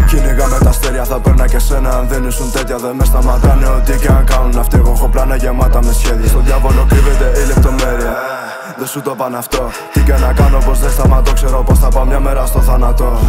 Κυνηγάμε τα αστέρια, θα παίρνα και σένα. Αν δεν ήσουν τέτοια, δεν με σταματάνε. Ό,τι και αν κάνουν αυτοί, εγώ έχω πλάνα γεμάτα με σχέδια. Στον διάβολο κρύβεται η λεπτομέρεια. Δεν σου το πάνε αυτό. Τι και να κάνω, πως δεν σταματώ. Ξέρω πως θα πάω μια μέρα στο θάνατο.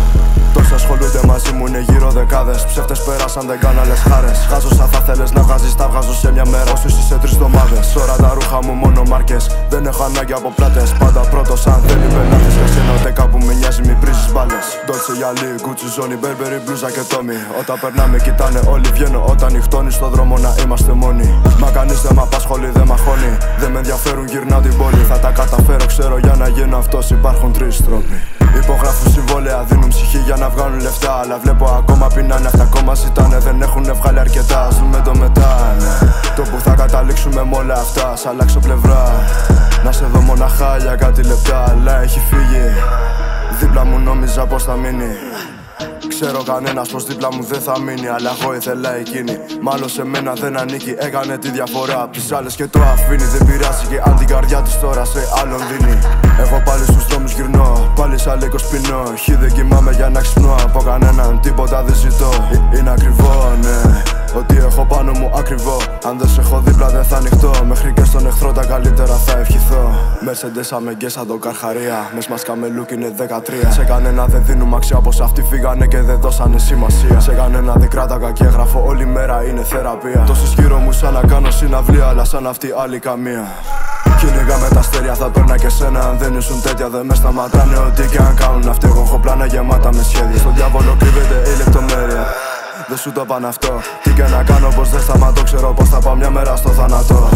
Τόσοι ασχολούνται μαζί μου, είναι γύρω δεκάδες. Ψεύτες πέρασαν, δεν κάνω άλλες χάρες. Βγάζω σαν θα θέλεις να βγάζεις, τα βγάζω σε μια μέρα. Όσους είσαι 3 εβδομάδες. Τώρα τα ρούχα μου μόνο μάρκες. Δεν έχω ανάγκη από πλάτες. Πάντα πρώτος, αν θέλει πελάτες. Και σένα κάπου με νοιάζει, μη πρίζεις μπάλες. Ντόλτσε γυαλί, Gucci ζώνη, Burberry μπλούζα και Tommy. Όταν περνάμε, κοιτάνε όλοι. Βγαίνω όταν νυχτώνει στο δρόμο να είμαστε μόνοι. Μα κανείς δεν μ' απασχολεί, δεν μ' αγχώνει. Δεν με ενδιαφέρουν, γυρνάω την πόλη. Θα τα καταφέρω, ξέρω για να γίνω αυτός. Υπάρχουν 3 τρόποι. Υπογράφουν συμβόλαια, δίνουν ψυχή για να βγάλουν λεφτά. Αλλά βλέπω ακόμα πεινάνε, αυτά ακόμα ζητάνε. Δεν έχουν βγάλει αρκετά, ζούμε το μετά, ναι. Το που θα καταλήξουμε με όλα αυτά, σ' αλλάξω πλευρά. Να σε δω μοναχά για κάτι λεπτά, αλλά έχει φύγει. Δίπλα μου νόμιζα πως θα μείνει. Ξέρω κανένας πως δίπλα μου δεν θα μείνει, αλλά εγώ ήθελα εκείνη. Μάλλον σε μένα δεν ανήκει, έκανε τη διαφορά απ' τις άλλες και το αφήνει. Δεν πειράζει και αν την καρδιά της τώρα σε άλλον δίνει. Εγώ πάλι στους δρόμους γυρνώ, πάλι σαν λίγο σπινώ. Χι δεν κοιμάμαι για να ξυπνώ, από κανέναν τίποτα δεν ζητώ. Είναι ακριβό, ναι, ότι έχω πάνω μου ακριβό. Αν δεν σε έχω δίπλα δεν θα ανοιχτώ. Μέχρι και στον εχθρό τα καλύτερα θα ευχηθώ. Mercedes αμεγγές σαν το Καρχαρία. Μες μας καμελούκ είναι 13. Σε κανένα δεν δίνουμε αξία, πως αυτοί φύγανε και δεν δώσανε σημασία. Σε κανένα δεν κράταγα και έγραφω, όλη μέρα είναι θεραπεία. Τόσους γύρω μου σαν να κάνω συναυλία, αλλά σαν αυτή άλλη καμία. Κυνηγάμε τα αστέρια, θα παίρνα και σένα. Αν δεν ήσουν τέτοια, δεν με σταματάνε. Ό,τι και αν κάνουν αυτοί, εγώ έχω πλάνα γεμάτα με σχέδια. Στον διάβολο κρύβεται η λεπτομέρεια. Δεν σου το πάνε αυτό. Τι και να κάνω, πως δεν σταματώ. Ξέρω πως θα πάω μια μέρα στο θάνατο.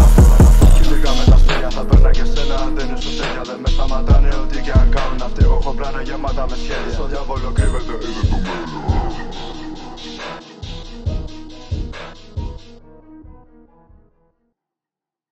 Κυνηγάμε τα αστέρια, θα παίρνα και σένα. Αν δεν ήσουν τέτοια, δεν με σταματάνε. Ό,τι και αν κάνουν αυτοί, εγώ έχω πλάνα γεμάτα με σχέδια. Στον διάβολο κρύβεται η λεπτομέρεια.